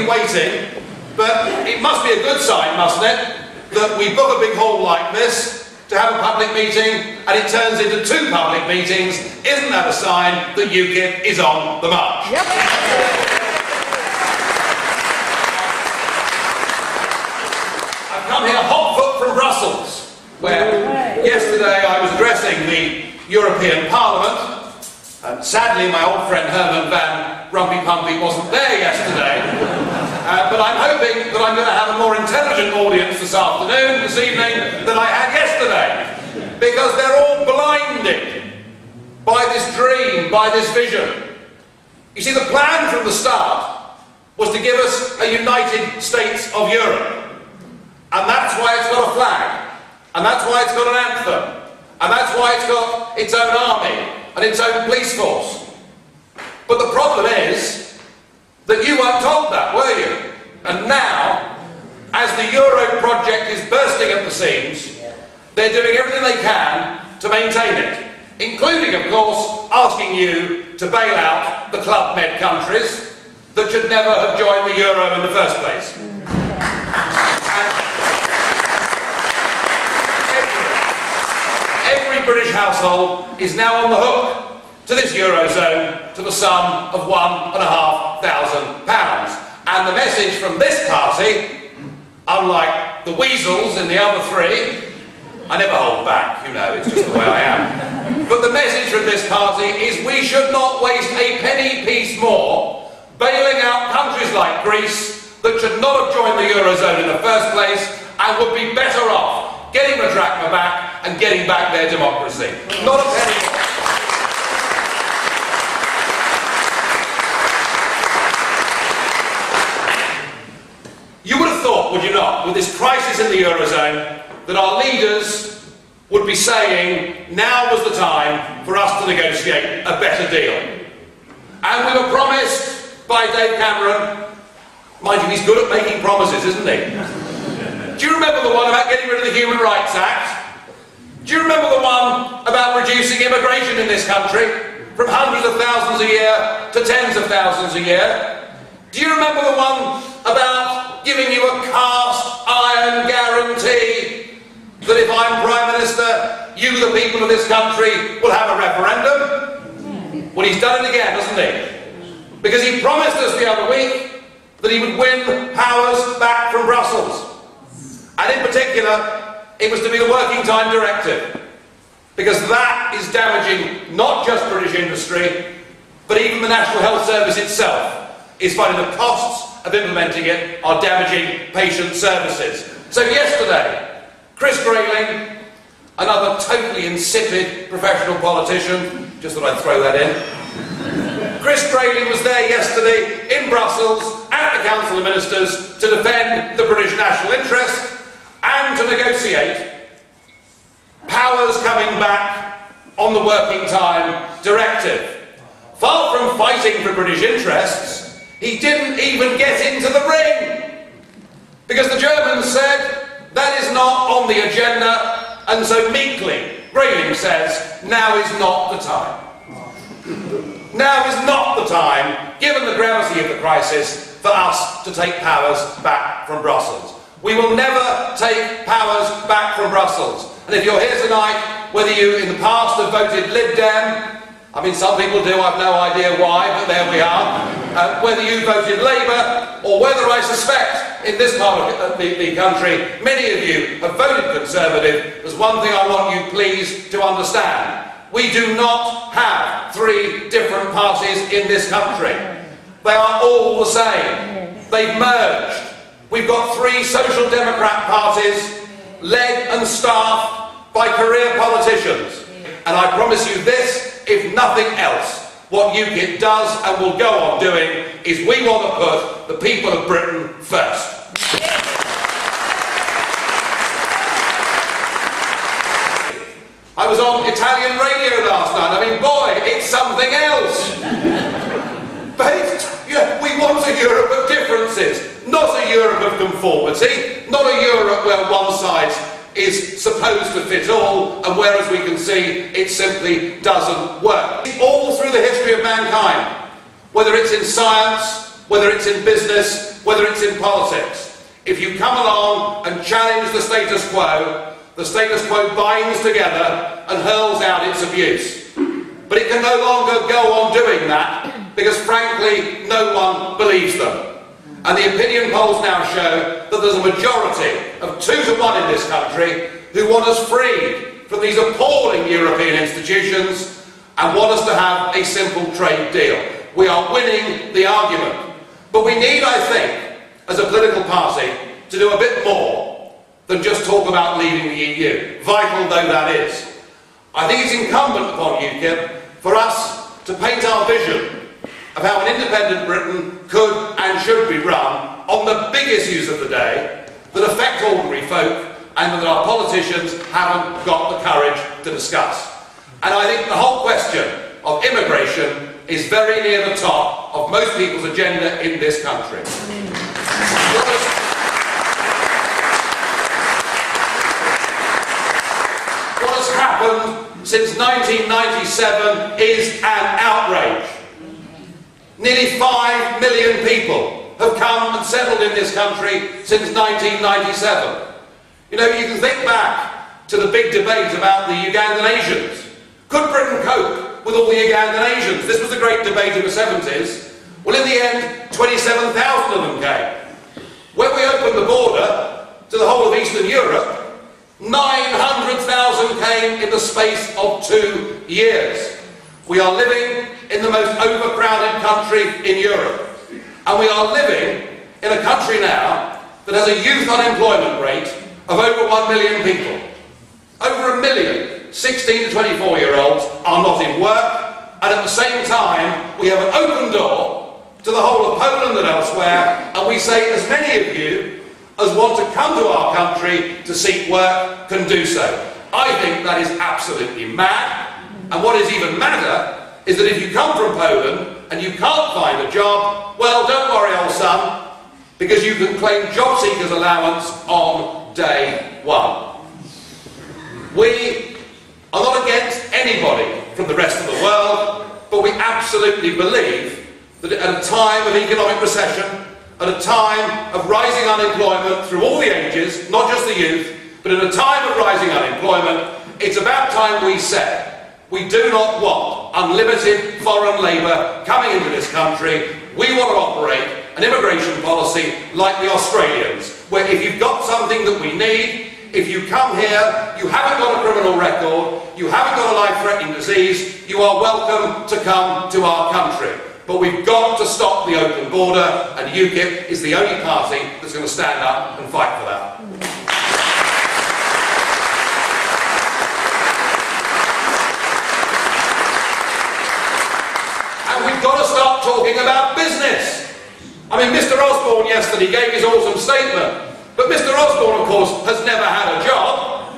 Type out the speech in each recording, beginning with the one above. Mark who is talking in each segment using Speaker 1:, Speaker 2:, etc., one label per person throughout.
Speaker 1: patiently waiting, but it must be a good sign, mustn't it, that we book a big hall like this to have a public meeting and it turns into 2 public meetings. Isn't that a sign that UKIP is on the march? Yep. I've come here hot foot from Brussels, where yesterday I was addressing the European Parliament. Sadly, my old friend Herman van Rumpy-Pumpy wasn't there yesterday, but I'm hoping that I'm going to have a more intelligent audience this evening, than I had yesterday, because they're all blinded by this dream, by this vision. You see, the plan from the start was to give us a United States of Europe, and that's why it's got a flag, and that's why it's got an anthem, and that's why it's got its own army and its own police force. But the problem is that you weren't told that, were you? And now, as the Euro project is bursting at the seams, they're doing everything they can to maintain it, including, of course, asking you to bail out the Club Med countries that should never have joined the Euro in the first place. Every British household is now on the hook to this Eurozone to the sum of £1,500. And the message from this party, unlike the weasels in the other 3, I never hold back, you know, it's just the way I am. But the message from this party is we should not waste a penny piece more bailing out countries like Greece that should not have joined the Eurozone in the first place and would be better off getting the drachma back and getting back their democracy. Not a penny more. You would have thought, would you not, with this crisis in the Eurozone, that our leaders would be saying now was the time for us to negotiate a better deal. And we were promised by Dave Cameron, mind you, he's good at making promises, isn't he? Do you remember the one about getting rid of the Human Rights Act? Do you remember the one about reducing immigration in this country from hundreds of thousands a year to tens of thousands a year? Do you remember the one about giving you a cast iron guarantee that if I'm Prime Minister, you, the people of this country, will have a referendum? Well, he's done it again, hasn't he? Because he promised us the other week that he would win powers back from Brussels. And in particular, it was to be the Working Time Directive. Because that is damaging not just British industry, but even the National Health Service itself is finding the costs of implementing it are damaging patient services. So yesterday, Chris Grayling, another totally insipid professional politician, just thought I'd throw that in. Chris Grayling was there yesterday in Brussels at the Council of Ministers to defend the British national interest and to negotiate powers coming back on the Working Time Directive. Far from fighting for British interests, he didn't even get into the ring. Because the Germans said, that is not on the agenda, and so meekly, Grayling says, now is not the time. Now is not the time, given the gravity of the crisis, for us to take powers back from Brussels. We will never take powers back from Brussels. And if you're here tonight, whether you in the past have voted Lib Dem, I mean some people do, I've no idea why, but there we are, whether you voted Labour, or whether I suspect in this part of the country, many of you have voted Conservative, there's one thing I want you please to understand. We do not have 3 different parties in this country. They are all the same. They've merged. We've got 3 social democrat parties, led and staffed by career politicians. And I promise you this, if nothing else, what UKIP does and will go on doing is we want to put the people of Britain first. I was on Italian radio last night. I mean, boy, it's something else. But yeah, we want a Europe of differences, not a Europe of conformity, not a Europe where one side is supposed to fit all, and where, as we can see, it simply doesn't work. All through the history of mankind, whether it's in science, whether it's in business, whether it's in politics. If you come along and challenge the status quo binds together and hurls out its abuse. But it can no longer go on doing that because, frankly, no one believes them. And the opinion polls now show that there's a majority of 2 to 1 in this country who want us freed from these appalling European institutions and want us to have a simple trade deal. We are winning the argument. But we need, I think, as a political party, to do a bit more than just talk about leaving the EU, vital though that is. I think it's incumbent upon UKIP for us to paint our vision of how an independent Britain could and should be run on the big issues of the day that affect ordinary folk and that our politicians haven't got the courage to discuss. And I think the whole question of immigration is very near the top of most people's agenda in this country. What has happened since 1997 is an outrage. Nearly 5 million people have come and settled in this country since 1997. You know, you can think back to the big debate about the Ugandan Asians. Could Britain cope with all the Ugandan Asians? This was a great debate in the 70s. Well, in the end, 27,000 of them came. When we opened the border to the whole of Eastern Europe, 900,000 came in the space of 2 years. We are living in the most overcrowded country in Europe. And we are living in a country now that has a youth unemployment rate of over 1 million people. Over 1 million 16 to 24-year-olds are not in work, and at the same time we have an open door to the whole of Poland and elsewhere, and we say as many of you as want to come to our country to seek work can do so. I think that is absolutely mad, and what is even madder is that if you come from Poland and you can't find a job, well, don't worry, old son, because you can claim job seekers allowance on day 1. We are not against anybody from the rest of the world, but we absolutely believe that at a time of economic recession, at a time of rising unemployment through all the ages, not just the youth, but at a time of rising unemployment, it's about time we said we do not want unlimited foreign labour coming into this country. We want to operate an immigration policy like the Australians, where if you've got something that we need, if you come here, you haven't got a criminal record, you haven't got a life-threatening disease, you are welcome to come to our country. But we've got to stop the open border, and UKIP is the only party that's going to stand up and fight for that. And we've got to start talking about business. I mean, Mr. Osborne yesterday gave his awesome statement. But Mr. Osborne, of course, has never had a job.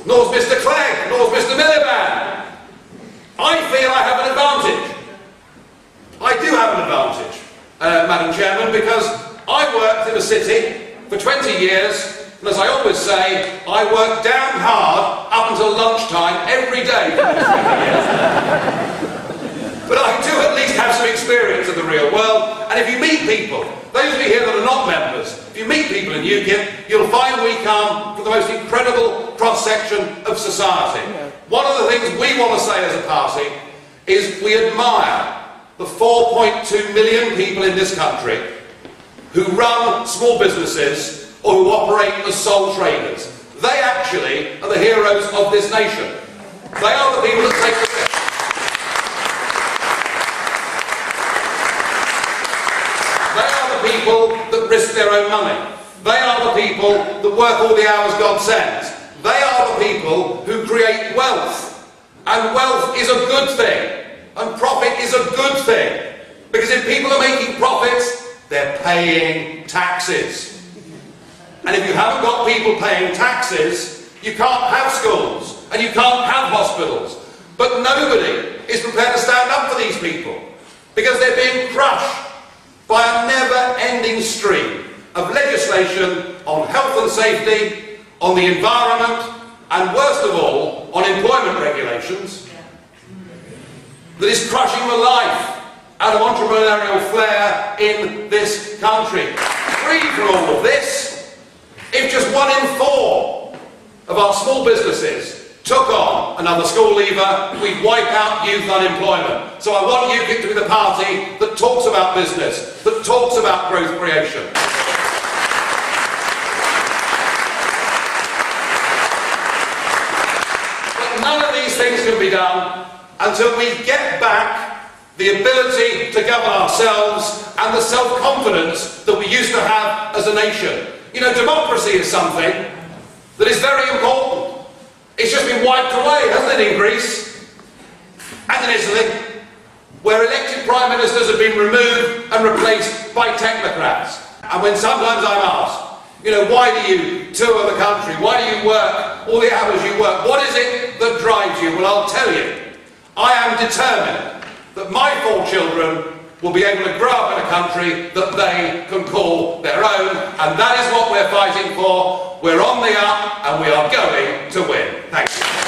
Speaker 1: Nor's Mr. Clegg, nor's Mr. Miliband. I feel I have an advantage. I do have an advantage, Madam Chairman, because I worked in a city for 20 years, and as I always say, I worked damn hard up until lunchtime every day for 20 years. But I do at least have some experience of the real world, and if you meet people, those of you here that are not members, if you meet people in UKIP, you'll find we come from the most incredible cross-section of society. One of the things we want to say as a party is we admire the 4.2 million people in this country who run small businesses or who operate as sole traders. They actually are the heroes of this nation. They are the people that take the risk. They are the people that risk their own money. They are the people that work all the hours God sends. They are the people who create wealth. And wealth is a good thing. And profit is a good thing. Because if people are making profits, they're paying taxes. And if you haven't got people paying taxes, you can't have schools and you can't have hospitals. But nobody is prepared to stand up for these people because they're being crushed by a never-ending stream of legislation on health and safety, on the environment, and worst of all, on employment regulations that is crushing the life and of entrepreneurial flair in this country. Free from all of this, if just 1 in 4 of our small businesses took on another school leaver, we'd wipe out youth unemployment. So I want UKIP to be the party that talks about business, that talks about growth creation. But none of these things can be done until we get back the ability to govern ourselves and the self-confidence that we used to have as a nation. You know, democracy is something that is very important. It's just been wiped away, hasn't it, in Greece and in Italy, where elected prime ministers have been removed and replaced by technocrats. And when sometimes I'm asked, you know, why do you tour the country? Why do you work all the hours you work? What is it that drives you? Well, I'll tell you. I am determined that my 4 children will be able to grow up in a country that they can call their own, and that is what we're fighting for. We're on the up, and we are going to win. Thank you.